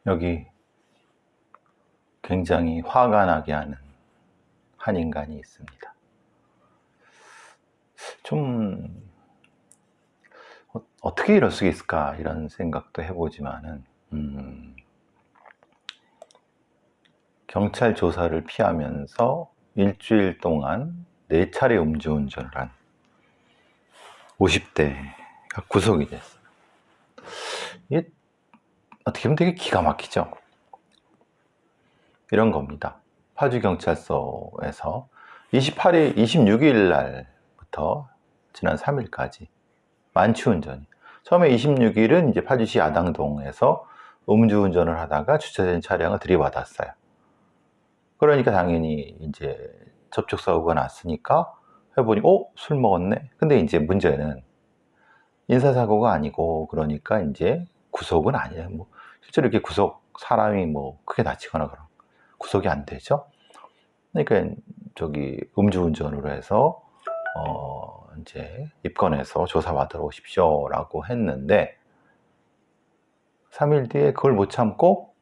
여기 굉장히 화가 나게 하는 한 인간이 있습니다. 좀 어떻게 이럴 수 있을까 이런 생각도 해보지만은 경찰 조사를 피하면서 일주일 동안 4차례 음주운전을 한 50대가 구속이 됐어요. 이게 어떻게 보면 되게 기가 막히죠. 이런 겁니다. 파주경찰서에서 26일 날부터 지난 3일까지 만취운전이. 처음에 26일은 이제 파주시 야당동에서 음주운전을 하다가 주차된 차량을 들이받았어요. 그러니까 당연히 이제 접촉사고가 났으니까 해보니, 술 먹었네? 근데 이제 문제는 인사사고가 아니고, 그러니까 이제 구속은 아니에요. 뭐, 실제로 이렇게 사람이 뭐 크게 다치거나 그런 구속이 안 되죠. 그러니까 음주운전으로 해서 이제 입건해서 조사받으러 오십시오라고 했는데 3일 뒤에 그걸 못 참고,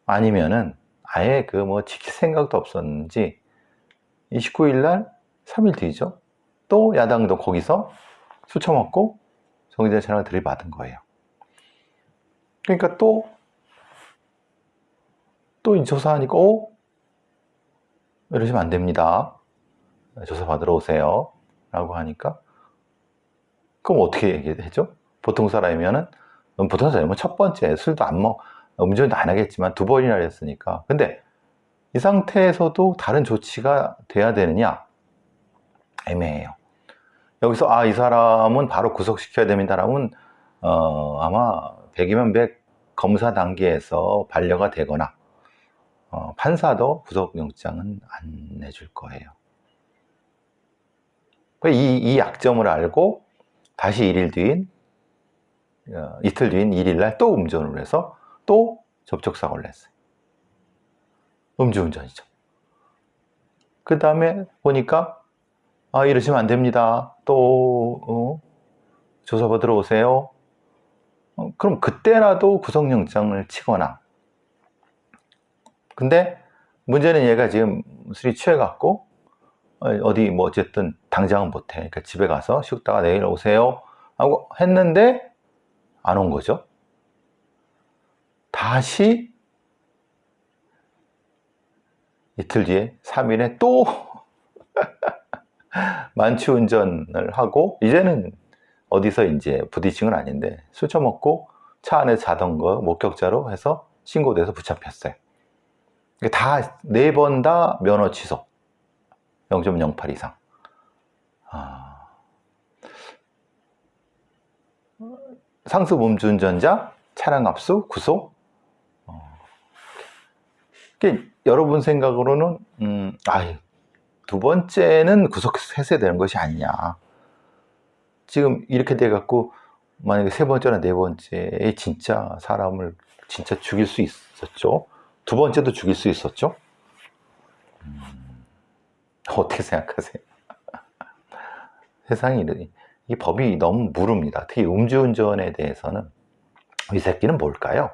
아니면은 아예 지킬 생각도 없었는지 29일 날 3일 뒤죠. 또 야당도 거기서 술 처먹고 정지된 차량을 들이받은 거예요. 그러니까 또 조사하니까 이러시면 안 됩니다. 조사 받으러 오세요. 라고 하니까, 그럼 어떻게 얘기하죠? 보통 사람이면 첫 번째 술도 안 음주운전 안 하겠지만 2번이나 했으니까. 근데 이 상태에서도 다른 조치가 돼야 되느냐? 애매해요. 여기서 이 사람은 바로 구속시켜야 됩니다라면 아마 100이면 100 검사 단계에서 반려가 되거나 판사도 구속영장은 안 내줄 거예요. 이 약점을 알고 다시 이틀 뒤인 1일 날 또 음주운전을 해서 또 접촉사고를 냈어요. 음주운전이죠. 그 다음에 보니까 이러시면 안 됩니다. 또 조사받으러 오세요. 그럼 그때라도 구속영장을 치거나. 근데 문제는 얘가 지금 술이 취해갖고 어쨌든 당장은 못해. 그러니까 집에 가서 쉬었다가 내일 오세요 하고 했는데 안 온 거죠. 다시 이틀 뒤에 3일에 또 만취운전을 하고, 이제는 어디서 이제 부딪힌 건 아닌데 술 처먹고 차 안에 자던 거 목격자로 해서 신고돼서 붙잡혔어요. 다 4번 다 면허 취소, 0.08 이상. 상습 음주운전자 차량 압수 구속. 여러분 생각으로는 2번째는 구속했어야 되는 것이 아니냐. 지금 이렇게 돼갖고 만약에 3번째나 4번째에 진짜 사람을 진짜 죽일 수 있었죠. 2번째도 죽일 수 있었죠. 어떻게 생각하세요? 세상이 이 법이 너무 무릅니다. 특히 음주운전에 대해서는 이 새끼는 뭘까요?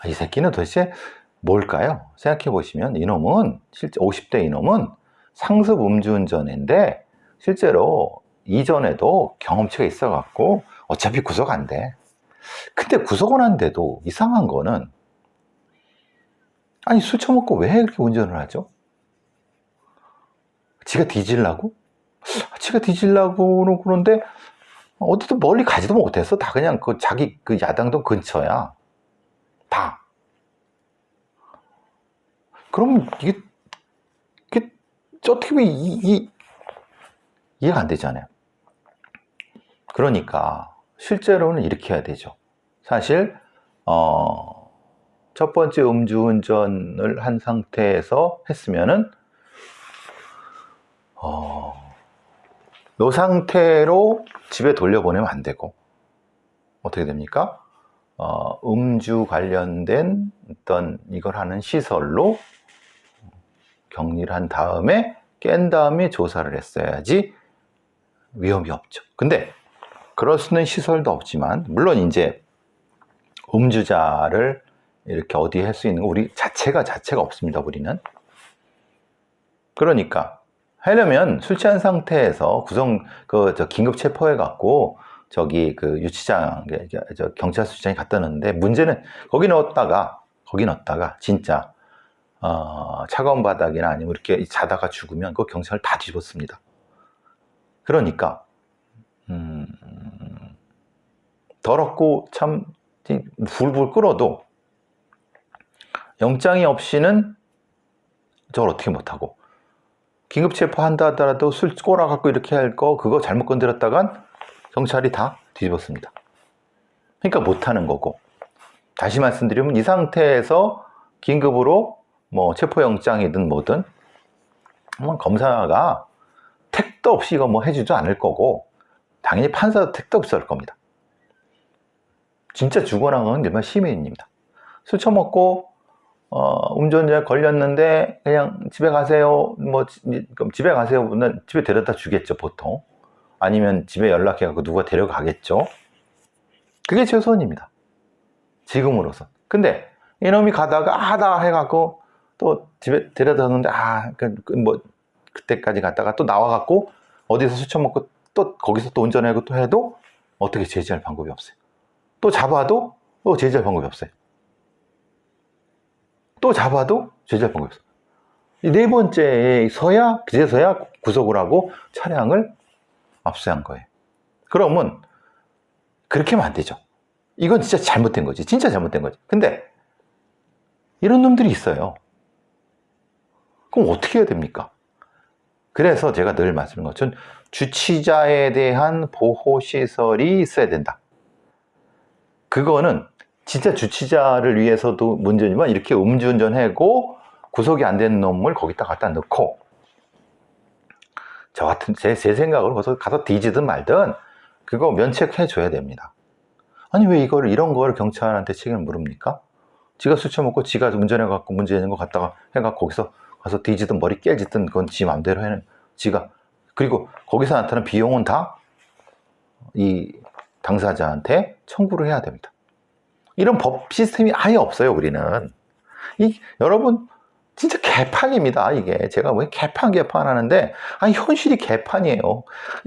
이 새끼는 도대체 뭘까요? 생각해 보시면 이놈은 실제 50대 이놈은 상습 음주운전인데 실제로 이전에도 경험치가 있어 갖고 어차피 구속 안 돼. 근데 구속은 안 돼도 이상한 거는, 술 처먹고 왜 그렇게 운전을 하죠? 지가 뒤질라고? 지가 뒤질라고는 그런데 어디도 멀리 가지도 못했어. 다 그냥 자기 야당동 근처야. 다. 그럼 이게 어떻게 보면 이해가 안 되잖아요. 그러니까 실제로는 이렇게 해야 되죠. 사실 첫 번째 음주운전을 한 상태에서 했으면은 이 상태로 집에 돌려보내면 안 되고, 어떻게 됩니까? 음주 관련된 어떤 이걸 하는 시설로 격리를 한 다음에 깬 다음에 조사를 했어야지 위험이 없죠. 근데 그럴 수 있는 시설도 없지만, 물론 이제 음주자를 이렇게 어디에 할 수 있는 거 우리 자체가 없습니다. 우리는. 그러니까 하려면 술 취한 상태에서 긴급 체포해 갖고 저기 그 유치장 경찰 수장에 갖다 놨는데, 문제는 거기 넣었다가 진짜 차가운 바닥이나 아니면 이렇게 자다가 죽으면 그 경찰을 다 뒤집었습니다. 그러니까 더럽고 참 불불 끓어도 영장이 없이는 저걸 어떻게 못하고, 긴급 체포한다 하더라도 술 꼬라갖고 이렇게 할 거 그거 잘못 건드렸다간 경찰이 다 뒤집었습니다. 그러니까 못하는 거고, 다시 말씀드리면 이 상태에서 긴급으로 뭐 체포영장이든 뭐든 검사가 택도 없이 이거 뭐 해주지 않을 거고, 당연히 판사도 택도 없이 할 겁니다. 진짜 죽어난 건 정말 시민입니다. 술 처먹고 운전자에 걸렸는데 그냥 집에 가세요. 뭐 집에 가세요는 집에 데려다 주겠죠, 보통. 아니면 집에 연락해갖고 누가 데려가겠죠. 그게 최선입니다, 지금으로선. 근데 이놈이 가다가 하다 해갖고 또 집에 데려다 줬는데 뭐 그때까지 갔다가 또 나와갖고 어디서 술 처먹고 또 거기서 또 운전하고 또 해도 어떻게 제지할 방법이 없어요. 또 잡아도 또 제지할 방법이 없어요. 또 잡아도 제지할 방법이 없어요. 네 번째에서야 그제서야 구속을 하고 차량을 압수한 거예요. 그러면 그렇게 하면 안 되죠. 이건 진짜 잘못된 거지. 진짜 잘못된 거지. 근데 이런 놈들이 있어요. 그럼 어떻게 해야 됩니까? 그래서 제가 늘 말씀드린 것처럼 주치자에 대한 보호시설이 있어야 된다. 그거는 진짜 주치자를 위해서도 문제지만, 이렇게 음주운전하고 구속이 안 된 놈을 거기다 갖다 넣고, 저 같은 제 생각으로 가서 뒤지든 말든 그거 면책해 줘야 됩니다. 아니 왜 이런 거를 경찰한테 책임을 물습니까? 지가 술 처먹고 지가 운전해갖고 문제 있는 거 갖다가 해갖고 거기서 가서 뒤지든 머리 깨지든 그건 지 맘대로 해는 지가. 그리고 거기서 나타나는 비용은 다 이 당사자한테 청구를 해야 됩니다. 이런 법 시스템이 아예 없어요, 우리는. 여러분, 진짜 개판입니다, 이게. 제가 왜 개판 하는데, 현실이 개판이에요.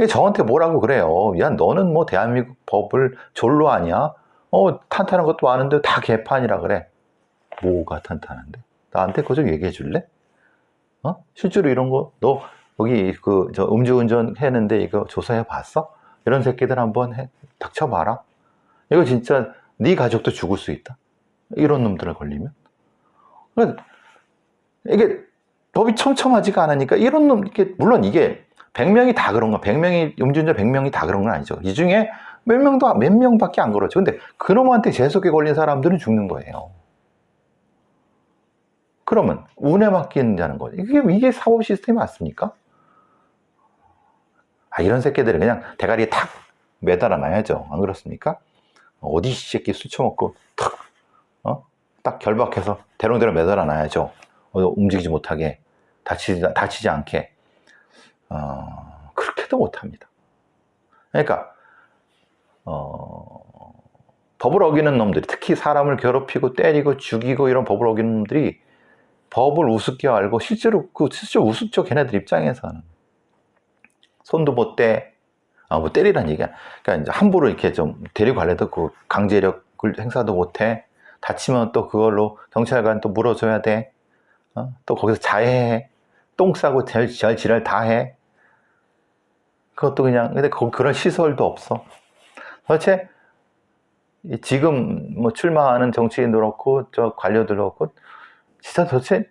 저한테 뭐라고 그래요. 야, 너는 뭐 대한민국 법을 졸로 아냐? 탄탄한 것도 아는데 다 개판이라 그래. 뭐가 탄탄한데? 나한테 그거 좀 얘기해 줄래? 실제로 이런 거, 너 여기 음주운전 했는데 이거 조사해 봤어? 이런 새끼들 한번 닥쳐봐라. 이거 진짜 네 가족도 죽을 수 있다. 이런 놈들을 걸리면. 이게 법이 촘촘하지가 않으니까 이런 놈, 물론 이게 100명이 다 그런 거, 100명이, 음주운전 100명이 다 그런 건 아니죠. 이 중에 몇 명밖에 안 그렇죠. 근데 그놈한테 재속에 걸린 사람들은 죽는 거예요. 그러면 운에 맡기는 거죠. 이게 사법 시스템이 맞습니까? 이런 새끼들은 그냥 대가리에 탁 매달아 놔야죠. 안 그렇습니까? 어디 새끼 술 처먹고 딱 결박해서 대롱대롱 매달아 놔야죠. 움직이지 못하게, 다치지 않게. 그렇게도 못합니다. 그러니까 법을 어기는 놈들이, 특히 사람을 괴롭히고 때리고 죽이고 이런 법을 어기는 놈들이 법을 우습게 알고 실제로 우습죠. 걔네들 입장에서는. 손도 못 대, 뭐 때리란 얘기야. 그러니까 이제 함부로 이렇게 좀 데리고 가려도 그 강제력을 행사도 못 해. 다치면 또 그걸로 경찰관 또 물어줘야 돼. 또 거기서 자해해. 똥 싸고 지랄 다 해. 그것도 그냥, 근데 그런 시설도 없어. 도대체 지금 뭐 출마하는 정치인도 그렇고 저 관료도 그렇고 진짜 도대체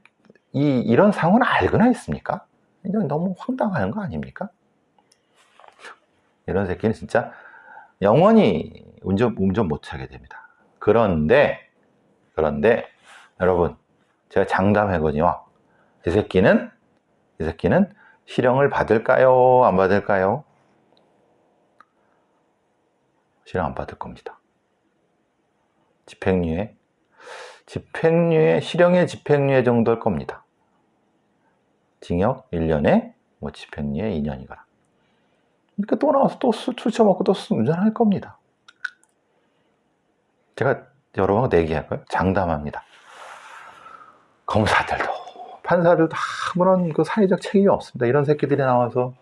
이런 상황은 알거나 있습니까? 너무 황당한 거 아닙니까? 이런 새끼는 진짜 영원히 운전 못 하게 됩니다. 그런데 여러분, 제가 장담하거니와 이 새끼는 실형을 받을까요? 안 받을까요? 실형 안 받을 겁니다. 실형의 집행유예 정도일 겁니다. 징역 1년에 뭐 집행유예 2년이거나. 그러니까 또 나와서 또 술 처먹고 또 운전할 겁니다. 제가 여러분하고 내기할까요? 장담합니다. 검사들도 판사들도 아무런 그 사회적 책임이 없습니다. 이런 새끼들이 나와서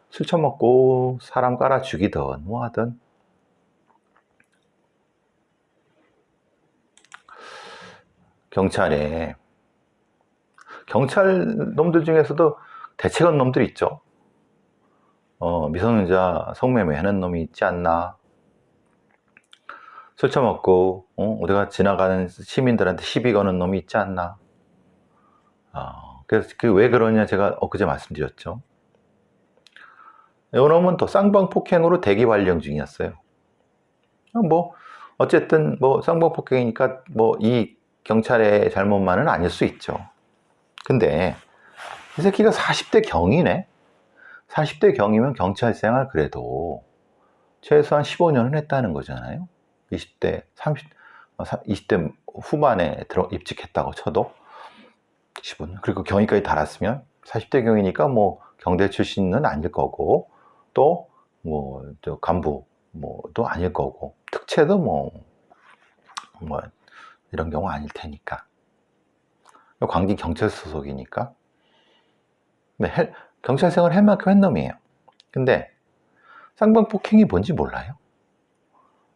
술 처먹고 사람 깔아 죽이든 뭐 하든. 경찰 놈들 중에서도 대책은 놈들이 있죠. 미성년자 성매매 하는 놈이 있지 않나. 술 처먹고 우리가 지나가는 시민들한테 시비 거는 놈이 있지 않나. 그래서 왜 그러냐 제가 엊그제 말씀드렸죠. 이 놈은 또 쌍방폭행으로 대기 발령 중이었어요. 뭐 어쨌든 뭐 쌍방폭행이니까 뭐 이 경찰의 잘못만은 아닐 수 있죠. 근데 이 새끼가 40대 경이네. 40대 경이면 경찰 생활 그래도 최소한 15년은 했다는 거잖아요. 20대 20대 후반에 입직했다고 쳐도 15년. 그리고 경위까지 달았으면 40대 경이니까 뭐 경대 출신은 아닐 거고 또 뭐 간부 뭐도 아닐 거고 특채도 뭐 이런 경우 아닐 테니까. 광진 경찰 소속이니까. 근데 경찰 생활 할 만큼 한 놈이에요. 근데 쌍방폭행이 뭔지 몰라요.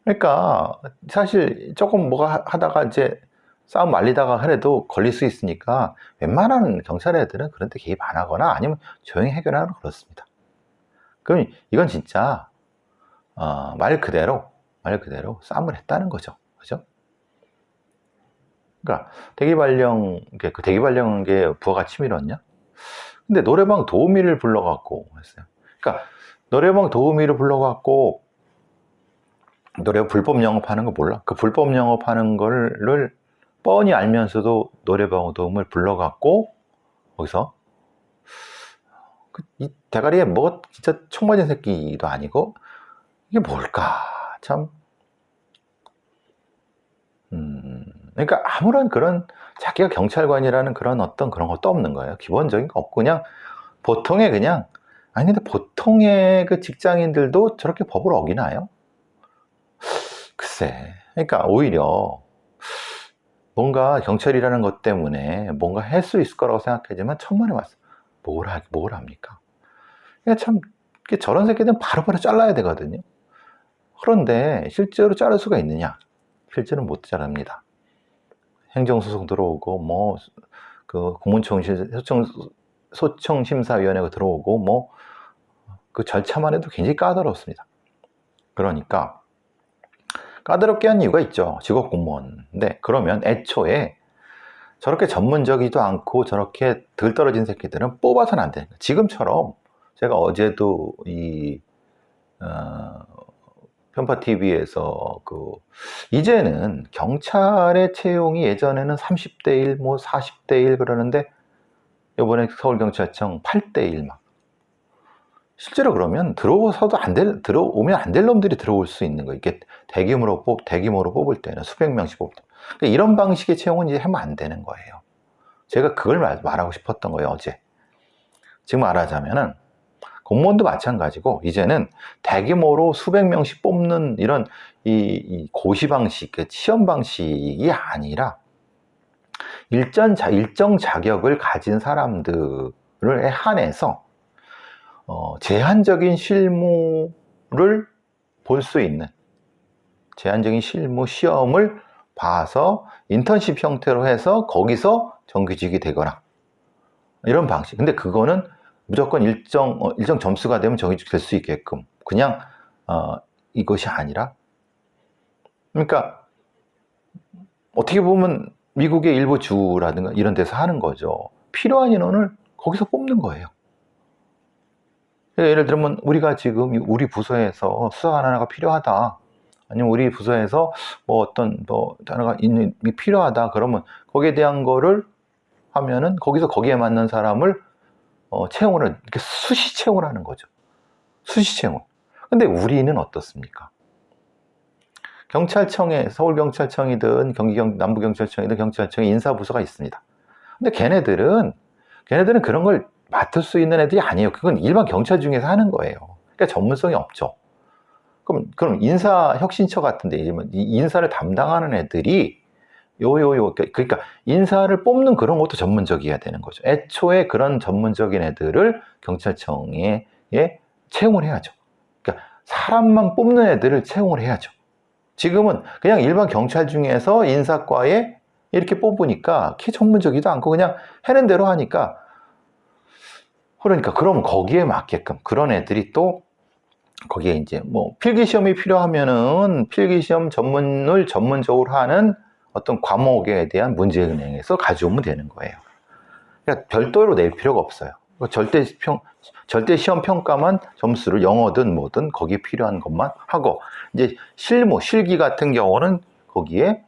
그러니까 사실 조금 뭐가 하다가 이제 싸움 말리다가 하래도 걸릴 수 있으니까 웬만한 경찰 애들은 그런 데 개입 안 하거나 아니면 조용히 해결하러 그렇습니다. 그럼 이건 진짜 말 그대로 싸움을 했다는 거죠. 그죠? 그러니까 대기발령, 그 대기발령한 게 부하가 치밀었냐? 근데 노래방 도우미를 불러갖고 했어요. 그러니까 노래방 도우미를 불러갖고 노래 불법 영업하는 거 몰라? 그 불법 영업하는 거를 뻔히 알면서도 노래방 도우미를 불러갖고 거기서 이 대가리에 뭐 진짜 총 맞은 새끼도 아니고 이게 뭘까 참. 그러니까 아무런 그런 자기가 경찰관이라는 그런 어떤 그런 것도 없는 거예요. 기본적인 거 없고 그냥 보통의 그냥 아니 근데 보통의 그 직장인들도 저렇게 법을 어기나요? 글쎄. 그러니까 오히려 뭔가 경찰이라는 것 때문에 뭔가 할 수 있을 거라고 생각하지만 천만에 맞서 뭘 합니까? 그러니까 참 저런 새끼들은 바로바로 잘라야 되거든요. 그런데 실제로 자를 수가 있느냐? 실제로 못 자릅니다. 행정소송 들어오고 뭐 그 공문청실 소청심사위원회가 들어오고 뭐 그 절차만 해도 굉장히 까다롭습니다. 그러니까 까다롭게 한 이유가 있죠. 직업 공무원인데 그러면 애초에 저렇게 전문적이지도 않고 저렇게 덜 떨어진 새끼들은 뽑아서는 안 되는 거예요. 지금처럼 제가 어제도 이 편파TV에서 이제는 경찰의 채용이 예전에는 30대 1, 뭐 40대 1 그러는데 이번에 서울경찰청 8대 1 막. 실제로 그러면 들어오면 안 될 놈들이 들어올 수 있는 거예요. 이게 대규모로 뽑을 때는 수백 명씩 뽑을 때. 그러니까 이런 방식의 채용은 이제 하면 안 되는 거예요. 제가 그걸 말하고 싶었던 거예요, 어제. 지금 말하자면은 공무원도 마찬가지고 이제는 대규모로 수백 명씩 뽑는 이런 이 고시 방식, 시험 방식이 아니라 일정 자격을 가진 사람들을 한해서 제한적인 실무를 볼 수 있는 제한적인 실무 시험을 봐서 인턴십 형태로 해서 거기서 정규직이 되거나 이런 방식. 근데 그거는 무조건 일정 점수가 되면 정규직 될 수 있게끔 그냥 이것이 아니라 그러니까 어떻게 보면 미국의 일부 주라든가 이런 데서 하는 거죠. 필요한 인원을 거기서 뽑는 거예요. 예를 들면 우리가 지금 우리 부서에서 수사관 하나가 필요하다. 아니면 우리 부서에서 뭐 어떤 단어가 필요하다. 그러면 거기에 대한 거를 하면은 거기에 맞는 사람을 채용을 이렇게 수시 채용을 하는 거죠. 수시 채용. 근데 우리는 어떻습니까? 경찰청에 서울경찰청이든 남부경찰청이든 경찰청에 인사부서가 있습니다. 근데 걔네들은 그런 걸 맡을 수 있는 애들이 아니에요. 그건 일반 경찰 중에서 하는 거예요. 그러니까 전문성이 없죠. 그럼 인사혁신처 같은데, 이제 뭐 인사를 담당하는 애들이 그러니까 인사를 뽑는 그런 것도 전문적이어야 되는 거죠. 애초에 그런 전문적인 애들을 경찰청에 채용을 해야죠. 그러니까 사람만 뽑는 애들을 채용을 해야죠. 지금은 그냥 일반 경찰 중에서 인사과에 이렇게 뽑으니까 키 전문적이도 않고 그냥 해는 대로 하니까, 그러니까 그럼 거기에 맞게끔 그런 애들이 또 거기에 이제 뭐 필기시험이 필요하면은 필기시험 전문을 전문적으로 하는 어떤 과목에 대한 문제은행에서 가져오면 되는 거예요. 그러니까 별도로 낼 필요가 없어요. 절대 시험 평가만 점수를 영어든 뭐든 거기에 필요한 것만 하고, 이제 실기 같은 경우는 거기에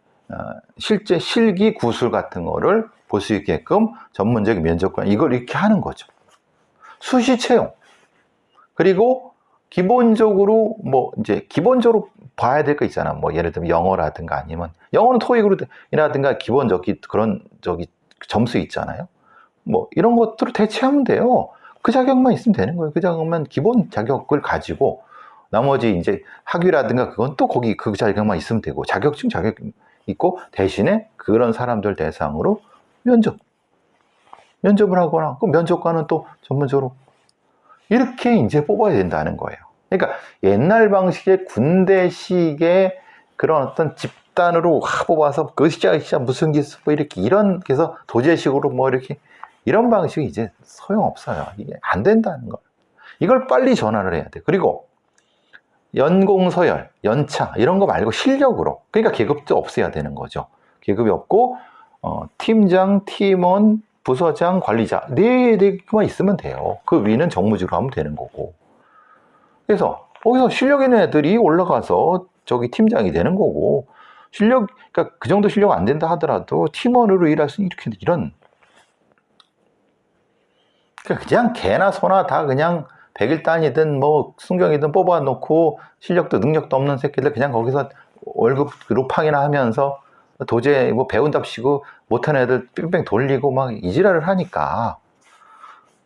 실제 실기 구술 같은 거를 볼 수 있게끔 전문적인 면접관 이걸 이렇게 하는 거죠. 수시 채용. 그리고 기본적으로 뭐 이제 기본적으로 봐야 될 거 있잖아. 뭐 예를 들면 영어라든가 아니면 영어는 토익이라든가 기본적인 그런 점수 있잖아요. 뭐 이런 것들을 대체하면 돼요. 그 자격만 있으면 되는 거예요. 그 자격만 기본 자격을 가지고 나머지 이제 학위라든가 그건 또 거기 그 자격만 있으면 되고, 자격증 자격 있고 대신에 그런 사람들 대상으로 면접을 하거나 그 면접관은 또 전문적으로 이렇게 이제 뽑아야 된다는 거예요. 그러니까 옛날 방식의 군대식의 그런 어떤 집단으로 뽑아서 그 시작 무슨 기수 뭐 이렇게 이런 해서 도제식으로 뭐 이렇게 이런 방식이 이제 소용없어요. 이게 안 된다는 거예요. 이걸 빨리 전환을 해야 돼. 그리고 연공서열, 연차 이런 거 말고 실력으로, 그러니까 계급도 없애야 되는 거죠. 계급이 없고 팀장, 팀원, 부서장, 관리자 네 개만 있으면 돼요. 그 위는 정무직으로 하면 되는 거고. 그래서 거기서 실력 있는 애들이 올라가서 저기 팀장이 되는 거고, 그러니까 그 정도 실력 안 된다 하더라도 팀원으로 일할 수 있는 이런 그냥 개나 소나 다 그냥 백일단이든 뭐 순경이든 뽑아놓고 실력도 능력도 없는 새끼들 그냥 거기서 월급 루팡이나 하면서 도저히 뭐 배운답시고 못하는 애들 뺑뺑 돌리고 막 이지랄을 하니까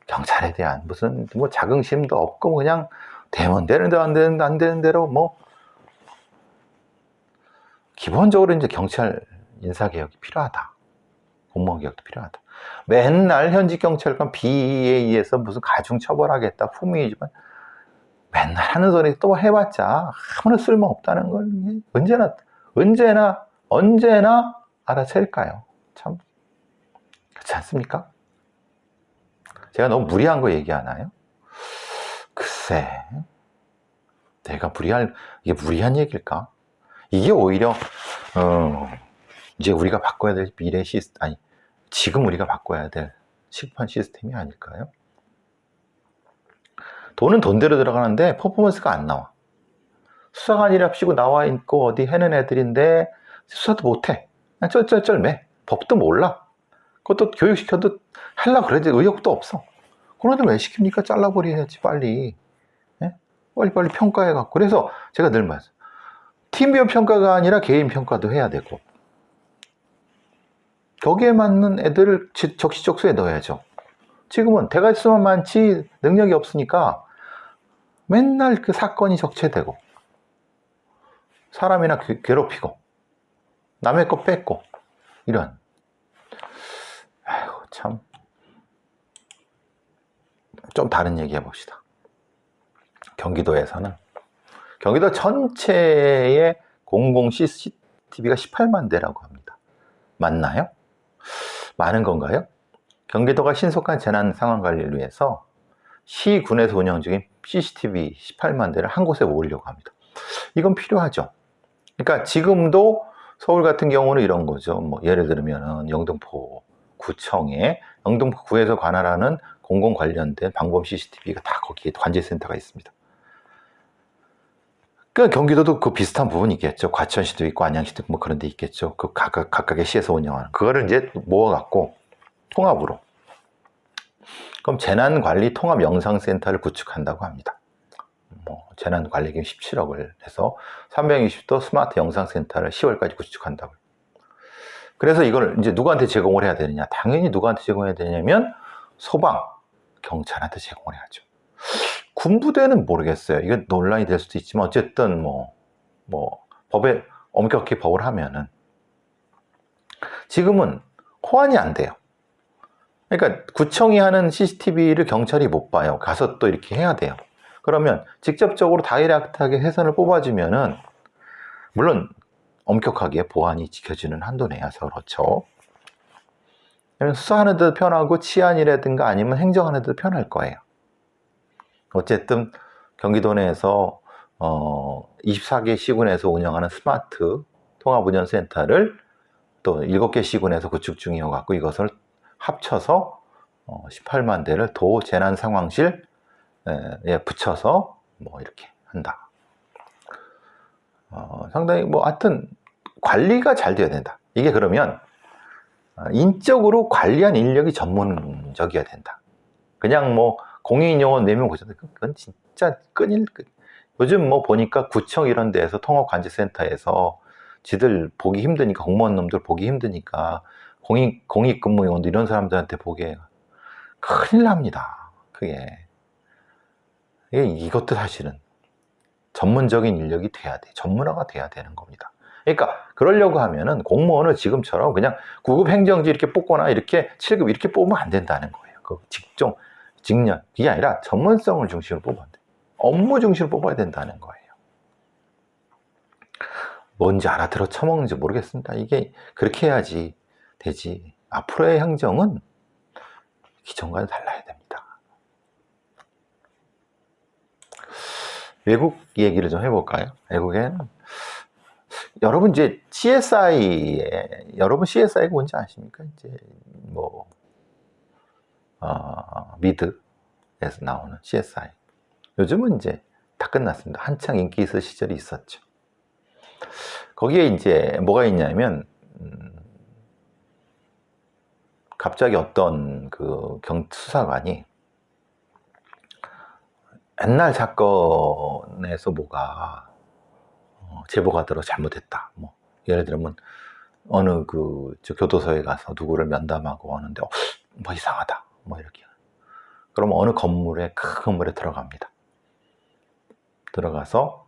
경찰에 대한 무슨 뭐 자긍심도 없고 뭐 그냥 되면 되는 대로 안 되는 대로 뭐. 기본적으로 이제 경찰 인사개혁이 필요하다. 공무원 개혁도 필요하다. 맨날 현직 경찰관 비리에 의해서 무슨 가중처벌하겠다 품위지만 맨날 하는 소리 또 해봤자 아무런 쓸모없다는 걸 언제나 알아챌까요? 참 그렇지 않습니까? 제가 너무 무리한 거 얘기하나요? 글쎄, 이게 무리한 얘기일까? 이게 오히려 이제 우리가 바꿔야 될 미래 시스템, 지금 우리가 바꿔야 될 시급한 시스템이 아닐까요? 돈은 돈대로 들어가는데 퍼포먼스가 안 나와. 수사관이랍시고 나와 있고 어디 해는 애들인데 수사도 못해. 그냥 쩔쩔쩔매. 법도 몰라. 그것도 교육시켜도 하려고 그래도 의욕도 없어. 그런 애들 왜 시킵니까? 잘라버려야지 빨리. 네? 빨리 평가해갖고. 그래서 제가 늘 말해요. 팀별 평가가 아니라 개인 평가도 해야 되고, 거기에 맞는 애들을 적시적소에 넣어야죠. 지금은 대가수만 많지 능력이 없으니까 맨날 그 사건이 적체되고 사람이나 괴롭히고 남의 거 뺏고 이런. 아이고 참. 좀 다른 얘기 해봅시다. 경기도에서는 경기도 전체의 공공 CCTV가 18만 대라고 합니다. 맞나요? 많은 건가요? 경기도가 신속한 재난 상황 관리를 위해서 시군에서 운영 중인 CCTV 18만 대를 한 곳에 모으려고 합니다. 이건 필요하죠. 그러니까 지금도 서울 같은 경우는 이런 거죠. 뭐 예를 들면 영등포 구청에 영등포구에서 관할하는 공공 관련된 방범 CCTV가 다 거기에 관제센터가 있습니다. 그 경기도도 그 비슷한 부분이 있겠죠. 과천시도 있고 안양시도 있고 뭐 그런 데 있겠죠. 그 각각의 시에서 운영하는 그거를 이제 모아갖고 통합으로, 그럼 재난관리 통합 영상센터를 구축한다고 합니다. 뭐 재난관리금 17억을 해서 360도 스마트 영상센터를 10월까지 구축한다고. 그래서 이걸 이제 누구한테 제공을 해야 되느냐? 당연히 누구한테 제공해야 되냐면 소방, 경찰한테 제공을 해야죠. 군부대는 모르겠어요. 이건 논란이 될 수도 있지만 어쨌든 법에 엄격히 법을 하면은 지금은 호환이 안 돼요. 그러니까 구청이 하는 CCTV를 경찰이 못 봐요. 가서 또 이렇게 해야 돼요. 그러면 직접적으로 다이렉트하게 해선을 뽑아주면은 물론 엄격하게 보안이 지켜지는 한도 내에서 그렇죠. 수사하는 데도 편하고 치안이라든가 아니면 행정하는 데도 편할 거예요. 어쨌든 경기도 내에서 24개 시군에서 운영하는 스마트 통합운전센터를 또 7개 시군에서 구축 중이어 갖고 이것을 합쳐서 18만 대를 도 재난 상황실에 붙여서 이렇게 한다. 상당히 하여튼 관리가 잘 돼야 된다. 이게 그러면 인적으로 관리한 인력이 전문적이어야 된다. 그냥 공익요원 4명 고쳤다. 그건 진짜 끈일 끈. 요즘 보니까 구청 이런 데에서 통합관제센터에서 지들 보기 힘드니까, 공무원 놈들 보기 힘드니까 공익근무요원들 이런 사람들한테 보기에 큰일 납니다. 이것도 사실은 전문적인 인력이 돼야 돼. 전문화가 돼야 되는 겁니다. 그러니까 그러려고 하면은 공무원을 지금처럼 그냥 9급 행정직 이렇게 뽑거나 이렇게 7급 이렇게 뽑으면 안 된다는 거예요. 그 직종, 직렬 이게 아니라 전문성을 중심으로 뽑아야 돼. 업무 중심으로 뽑아야 된다는 거예요. 뭔지 알아들어 처먹는지 모르겠습니다. 이게 그렇게 해야지 되지. 앞으로의 행정은 기존과는 달라야 됩니다. 외국 얘기를 좀 해볼까요? 외국에는 여러분 이제 여러분 CSI가 뭔지 아십니까? 이제 미드에서 나오는 CSI. 요즘은 이제 다 끝났습니다. 한창 인기 있을 시절이 있었죠. 거기에 이제 뭐가 있냐면 갑자기 어떤 수사관이 옛날 사건에서 뭐가 제보가 들어 잘못했다. 예를 들면 어느 교도소에 가서 누구를 면담하고 하는데 이상하다. 이렇게. 그럼 어느 건물에 큰 건물에 들어갑니다. 들어가서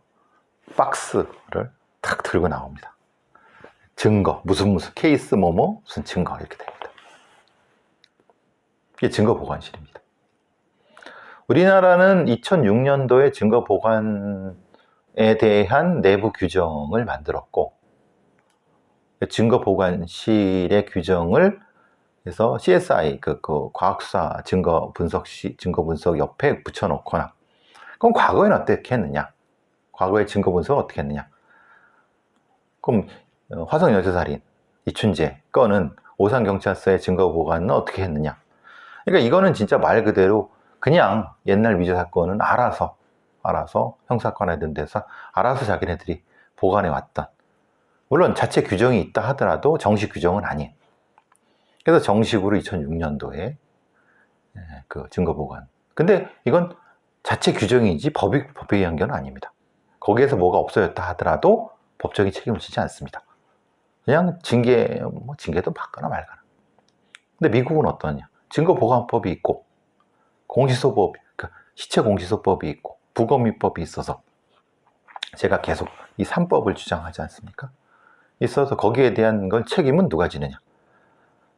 박스를 탁 들고 나옵니다. 증거 무슨 케이스 무슨 증거 이렇게 됩니다. 이게 증거 보관실입니다. 우리나라는 2006년도에 증거 보관에 대한 내부 규정을 만들었고 증거 보관실의 규정을 해서 CSI 과학수사 증거 분석 옆에 붙여놓거나 그럼 과거에는 어떻게 했느냐? 과거의 증거 분석은 어떻게 했느냐? 그럼 화성 연쇄살인 이춘재 건은 오산경찰서의 증거 보관은 어떻게 했느냐? 그러니까 이거는 진짜 말 그대로 그냥 옛날 위조 사건은 알아서 형사과나 이런 데서 알아서 자기네들이 보관해 왔던, 물론 자체 규정이 있다 하더라도 정식 규정은 아닌. 그래서 정식으로 2006년도에 증거 보관. 근데 이건 자체 규정이지 법에 의한 건 아닙니다. 거기에서 뭐가 없어졌다 하더라도 법적인 책임을 지지 않습니다. 그냥 징계도 받거나 말거나. 근데 미국은 어떠냐? 증거보관법이 있고 공시소법, 그러니까 시체공시소법이 있고 부검입법이 있어서 제가 계속 이 3법을 주장하지 않습니까? 있어서 거기에 대한 건 책임은 누가 지느냐?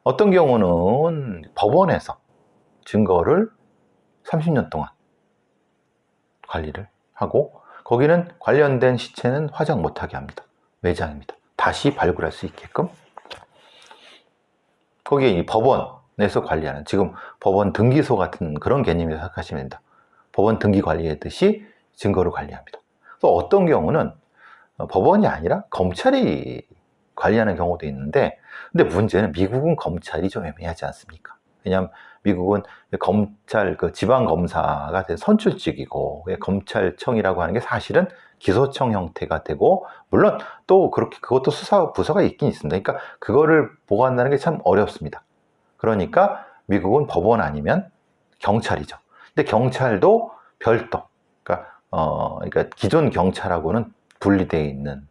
어떤 경우는 법원에서 증거를 30년 동안 관리를 하고 거기는 관련된 시체는 화장 못하게 합니다. 외장입니다. 다시 발굴할 수 있게끔. 거기에 이 법원에서 관리하는, 지금 법원 등기소 같은 그런 개념이라고 생각하시면 됩니다. 법원 등기 관리하듯이 증거를 관리합니다. 또 어떤 경우는 법원이 아니라 검찰이 관리하는 경우도 있는데, 근데 문제는 미국은 검찰이 좀 애매하지 않습니까? 왜냐하면 미국은 검찰, 지방검사가 선출직이고, 검찰청이라고 하는 게 사실은 기소청 형태가 되고, 물론 또 그것도 수사 부서가 있긴 있습니다. 그러니까 그거를 보관한다는 게 참 어렵습니다. 그러니까 미국은 법원 아니면 경찰이죠. 근데 경찰도 별도, 그러니까 기존 경찰하고는 분리되어 있는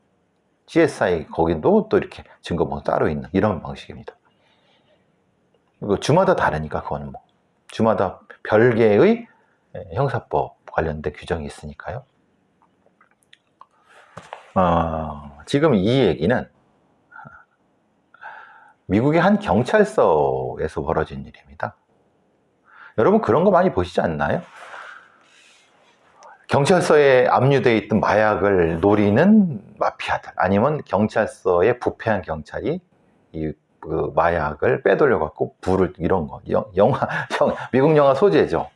CSI, 거기도 또 이렇게 증거본이 따로 있는 이런 방식입니다. 주마다 다르니까 그거는 주마다 별개의 형사법 관련된 규정이 있으니까요. 지금 이 얘기는 미국의 한 경찰서에서 벌어진 일입니다. 여러분 그런 거 많이 보시지 않나요? 경찰서에 압류되어 있던 마약을 노리는 마피아들, 아니면 경찰서에 부패한 경찰이 그 마약을 빼돌려 갖고 불을, 이런 거 미국 영화 소재죠.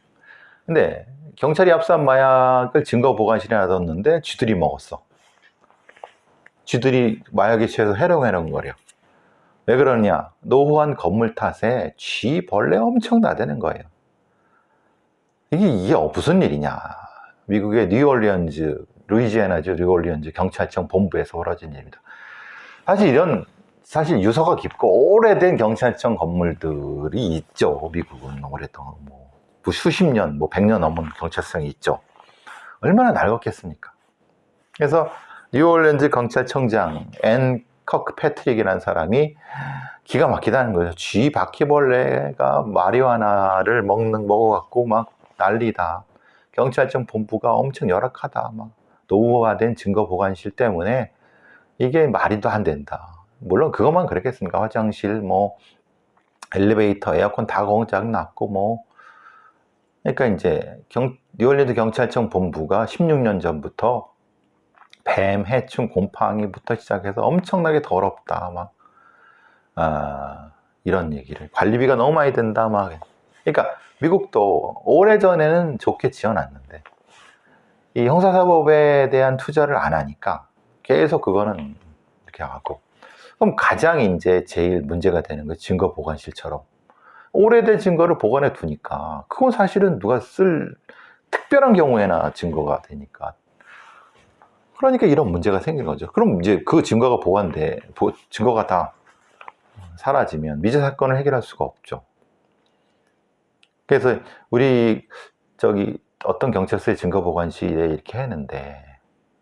근데 경찰이 압수한 마약을 증거 보관실에 놔뒀는데 쥐들이 먹었어. 쥐들이 마약에 취해서 해롱해롱거려. 왜 그러냐? 노후한 건물 탓에 쥐 벌레 엄청 나대는 거예요. 이게 무슨 일이냐? 미국의 뉴올리언즈, 루이지애나주 뉴올리언즈 경찰청 본부에서 벌어진 일입니다. 사실 유서가 깊고 오래된 경찰청 건물들이 있죠. 미국은 오랫동안 수십 년, 100년 넘은 경찰청이 있죠. 얼마나 낡았겠습니까? 그래서 뉴올리언즈 경찰청장 앤 커크 패트릭이라는 사람이 기가 막히다는 거죠. 쥐 바퀴벌레가 마리화나를 먹어갖고 막 난리다. 경찰청 본부가 엄청 열악하다. 막 노후화된 증거 보관실 때문에 이게 말이도 안 된다. 물론 그것만 그랬겠습니까? 화장실, 엘리베이터, 에어컨 다 공작 났고 그러니까 이제 뉴올리언즈 경찰청 본부가 16년 전부터 뱀, 해충, 곰팡이부터 시작해서 엄청나게 더럽다. 이런 얘기를. 관리비가 너무 많이 든다. 그러니까 미국도 오래전에는 좋게 지어놨는데 이 형사사법에 대한 투자를 안 하니까 계속 그거는 이렇게 하고. 그럼 가장 이제 제일 문제가 되는 거 증거 보관실처럼 오래된 증거를 보관해 두니까 그건 사실은 누가 쓸 특별한 경우에나 증거가 되니까. 그러니까 이런 문제가 생긴 거죠. 그럼 이제 그 증거가 증거가 다 사라지면 미제 사건을 해결할 수가 없죠. 그래서 우리 어떤 경찰서의 증거 보관실에 이렇게 했는데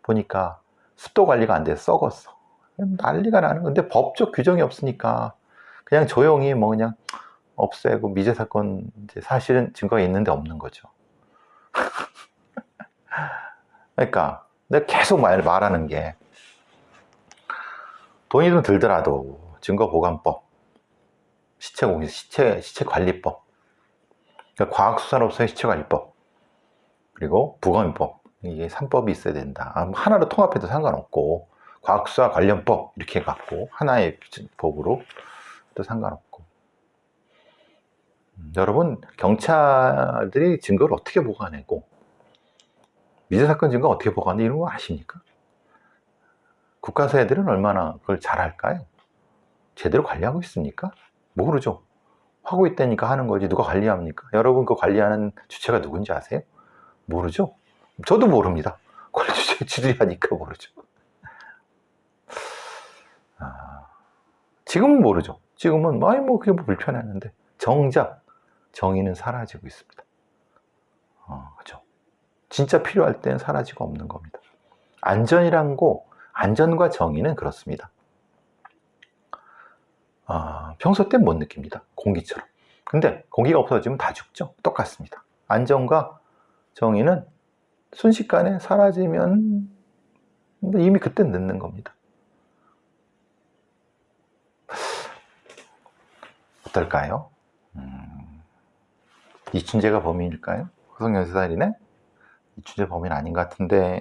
보니까 습도 관리가 안 돼서 썩었어. 난리가 나는 건데 법적 규정이 없으니까 그냥 조용히 그냥 없애고 미제 사건, 이제 사실은 증거가 있는데 없는 거죠. 그러니까 내가 계속 말하는 게 돈이 좀 들더라도 증거보관법, 시체관리법, 그러니까 과학수사로서의 시체관리법, 그리고 부검법, 이게 3법이 있어야 된다. 하나로 통합해도 상관없고 과학수사 관련법 이렇게 해갖고 하나의 법으로 또 상관없고. 여러분 경찰들이 증거를 어떻게 보관하고 미제사건 증거 어떻게 보관해 이런 거 아십니까? 국가서 애들은 얼마나 그걸 잘할까요? 제대로 관리하고 있습니까? 모르죠. 하고 있다니까 하는 거지 누가 관리합니까? 여러분 그 관리하는 주체가 누군지 아세요? 모르죠. 저도 모릅니다. 관리 주체 지들이 하니까 모르죠. 지금은 모르죠. 지금은 그게 불편했는데 정작 정의는 사라지고 있습니다. 그죠? 진짜 필요할 땐 사라지고 없는 겁니다. 안전과 정의는 그렇습니다. 평소 땐 못 느낍니다. 공기처럼. 근데 공기가 없어지면 다 죽죠. 똑같습니다. 안전과 정의는 순식간에 사라지면 이미 그때 늦는 겁니다. 어떨까요? 이춘재가 범인일까요? 호성연쇄살인의 이춘재 범인 아닌 것 같은데